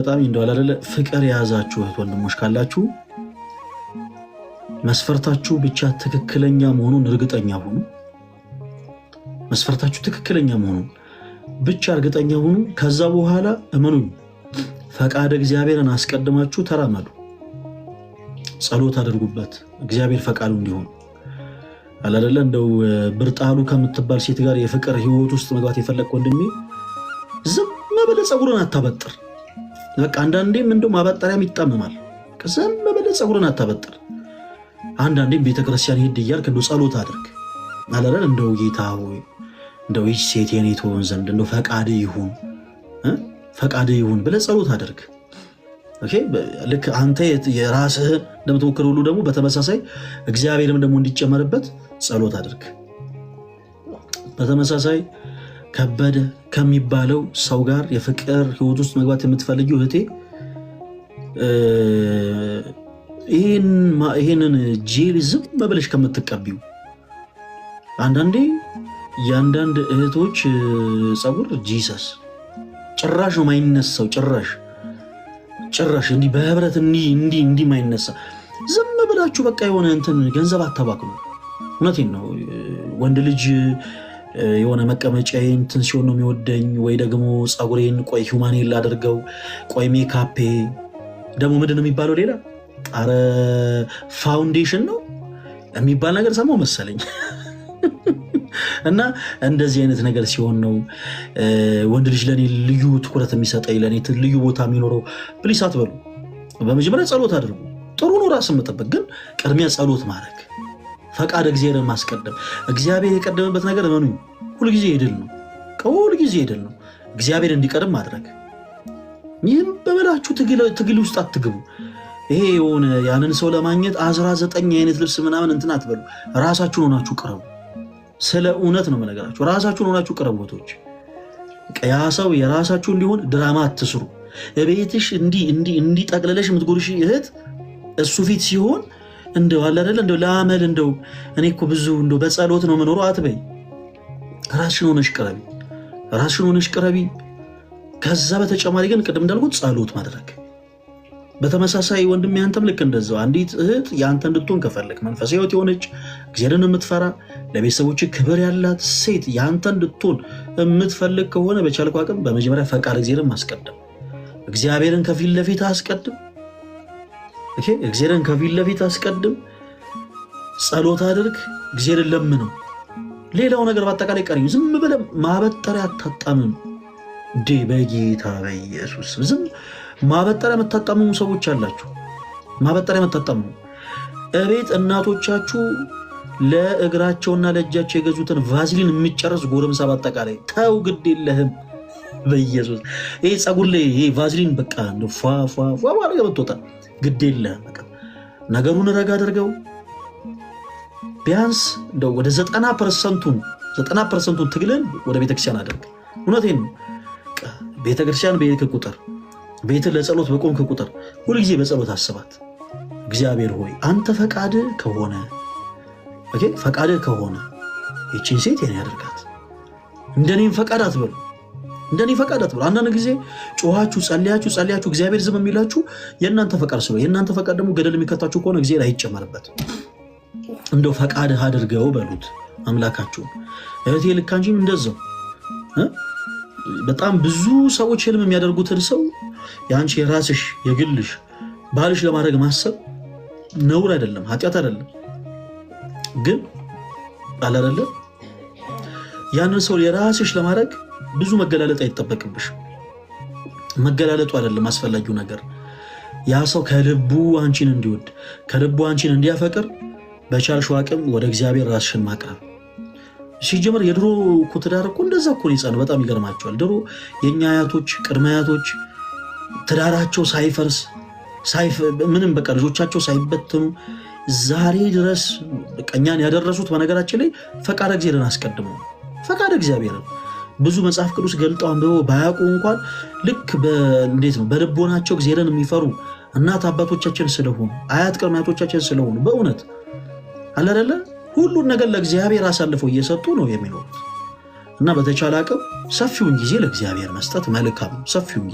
በጣም እንደዋል አይደለ ፍቅር የያዛችሁ እህት ወንድሞች ካላችሁ መስፈርታችሁ ብቻ ትክክለኛ መሆኑን እርግጠኛ ሁኑ። መስፈርታችሁ ትክክለኛ መሆኑን ብቻ እርግጠኛ ሁኑ። ከዛ በኋላ እመኑኝ ፈቃደ እግዚአብሔርን አስቀድማችሁ ተራመዱ። ጸሎት አድርጉበት እግዚአብሔር ፈቃዱ እንዲሆን አይደለ። እንደው ብርጣሉ ከምትባል ሴት ጋር የፍቅር ህይወት ውስጥ መግባት የፈለክ ወንድሜ ዝም ብለህ ጸጉርን አታበጥር። በቃ አንዳንዴም እንደው ማበጠሪያም ይጣመማል። ዝም ብለህ ጸጉርን አታበጥር። አንዳንዴም ቤተክርስቲያን ሄድ እያልክ እንደው ጸሎት አድርግ አይደል። እንደው ጌታ ሆይ እንደው ይህች ሴት የኔ ትሆን ዘንድ እንደው ፈቃድ ይሁን ብለህ ጸሎት አድርግ። ኦኬ። ልክ አንተ የራስህ እንደምትሞክር ሁሉ ደግሞ በተመሳሳይ እግዚአብሔርም ደግሞ እንዲጨመርበት ጸሎት አድርግ። በተመሳሳይ ከበደ ከሚባለው ሰው ጋር የፍቅር ህይወት ውስጥ መግባት የምትፈልጊው እህቴ ይህንን ጄል ዝም ብለሽ ከምትቀቢው፣ አንዳንዴ የአንዳንድ እህቶች ጸጉር ጂሰስ ጭራሽ ነው ማይነሳው። ጭራሽ እንዲህ በህብረት እንዲህ ማይነሳ። ዝም ብላችሁ በቃ የሆነ እንትን ገንዘብ አታባክኑ። እውነቴን ነው። ወንድ ልጅ የሆነ መቀመጫዬ እንትን ሲሆን ነው የሚወደኝ፣ ወይ ደግሞ ጸጉሬን ቆይ ሂውማኔል ላደርገው፣ ቆይ ሜካፔ ደግሞ ምንድን ነው የሚባለው ሌላ አረ ፋውንዴሽን ነው የሚባል ነገር ሰማሁ መሰለኝ። እና እንደዚህ አይነት ነገር ሲሆን ነው ወንድ ልጅ ለኔ ልዩ ትኩረት የሚሰጠኝ፣ ለኔ ልዩ ቦታ የሚኖረው። ፕሊስ አትበሉ። በመጀመሪያ ጸሎት አድርጉ። ጥሩ ነው ራስን መጠበቅ፣ ግን ቅድሚያ ጸሎት ማድረግ፣ ፈቃድ እግዚአብሔርን ማስቀደም። እግዚአብሔር የቀደመበት ነገር እመኑኝ ሁልጊዜ ይድል ነው። ሁልጊዜ ይድል ነው። እግዚአብሔር እንዲቀድም ማድረግ። ይህም በበላችሁ ትግል ውስጥ አትግቡ። ይሄ የሆነ ያንን ሰው ለማግኘት 19 አይነት ልብስ ምናምን እንትን አትበሉ። ራሳችሁን ሆናችሁ ቅረቡ። ስለ እውነት ነው የምነግራችሁ። ራሳችሁን ሆናችሁ ቅረቡ እህቶች። ያ ሰው የራሳችሁ እንዲሆን ድራማ አትስሩ። እቤትሽ እንዲህ ጠቅልለሽ የምትጎርሽ እህት እሱ ፊት ሲሆን እንደው አለ አይደል እንደው ለአመል እንደው እኔ እኮ ብዙ እንደው በጸሎት ነው የምኖረው አትበይ። ራስሽን ሆነሽ ቅረቢ። ከዛ በተጨማሪ ግን ቅድም እንዳልኩት ጸሎት ማድረግ። በተመሳሳይ ወንድም ያንተም ልክ እንደዛው አንዲት እህት ያንተ እንድትሆን ከፈለክ መንፈሳዊ ሕይወት የሆነች እግዚአብሔርን የምትፈራ ለቤተሰቦች ክብር ያላት ሴት ያንተ እንድትሆን የምትፈልግ ከሆነ በቻልከው አቅም በመጀመሪያ ፈቃድ እግዚአብሔርን ማስቀደም። እግዚአብሔርን ከፊት ለፊት አስቀድም። ኦኬ፣ እግዚአብሔርን ከፊት ለፊት አስቀድም። ጸሎት አድርግ። እግዚአብሔርን ለምነው። ሌላው ነገር በአጠቃላይ ቀሪ ዝም ብለህ ማበጠሪያ አታጣምም። በጌታ በኢየሱስ ዝም ማበጠሪያ የምታጣምሙ ሰዎች አላችሁ። ማበጠሪያ የምታጣምሙ እቤት እናቶቻችሁ ለእግራቸውና ለእጃቸው የገዙትን ቫዝሊን የሚጨርስ ጎረምሳ በአጠቃላይ ተው፣ ግድ የለህም በኢየሱስ። ይሄ ጸጉር ላይ ይሄ ቫዝሊን በቃ ፏ ባለ ገብቶታ ግድ የለህም። በቃ ነገሩን ረጋ አድርገው። ቢያንስ እንደው ወደ 90% ትግልን ወደ ቤተክርስቲያን አድርግ። እውነቴን ነው። ቤተክርስቲያን በሄድክ ቁጥር ቤት ለጸሎት በቆምክ ቁጥር ሁልጊዜ በጸሎት አስባት። እግዚአብሔር ሆይ አንተ ፈቃድ ከሆነ ይህችን ሴት የኔ ያደርጋት፣ እንደኔም ፈቃድ አትበሉ። አንዳንድ ጊዜ ጮኻችሁ ጸልያችሁ እግዚአብሔር ዝም የሚላችሁ የእናንተ ፈቃድ ስለሆነ፣ የእናንተ ፈቃድ ደግሞ ገደል የሚከታችሁ ከሆነ እግዚአብሔር አይጨመርበት። እንደው ፈቃድህ አድርገው በሉት አምላካችሁን። እህቴ ልክ አንቺም እንደዛው። በጣም ብዙ ሰዎች ህልም የሚያደርጉትን ሰው የአንቺ የራስሽ የግልሽ ባልሽ ለማድረግ ማሰብ ነውር አይደለም፣ ኃጢአት አይደለም። ግን አላደለ ያንን ሰው የራስሽ ለማድረግ ብዙ መገላለጥ አይጠበቅብሽ። መገላለጡ አይደለም አስፈላጊው ነገር። ያ ሰው ከልቡ አንቺን እንዲወድ ከልቡ አንቺን እንዲያፈቅር በቻልሽው አቅም ወደ እግዚአብሔር ራስሽን ማቅረብ። ሲጀመር የድሮ እኮ ትዳር እኮ እንደዛ እኮ ነው። በጣም ይገርማቸዋል። ድሮ የኛ አያቶች ቅድመ አያቶች ትዳራቸው ሳይፈርስ ምንም በቃ ልጆቻቸው ሳይበትኑ ዛሬ ድረስ እኛን ያደረሱት በነገራችን ላይ ፈቃድ እግዚአብሔርን አስቀድመው። ፈቃድ እግዚአብሔርን ብዙ መጽሐፍ ቅዱስ ገልጠው አንብበው ባያውቁ እንኳን ልክ እንዴት ነው በልቦናቸው እግዚአብሔርን የሚፈሩ እናት አባቶቻችን ስለሆኑ አያት ቅድመ አያቶቻችን ስለሆኑ በእውነት አለ አይደለ ሁሉን ነገር ለእግዚአብሔር አሳልፈው እየሰጡ ነው የሚኖሩት። እና በተቻለ አቅም ሰፊውን ጊዜ ለእግዚአብሔር መስጠት መልካም ነው። ሰፊውን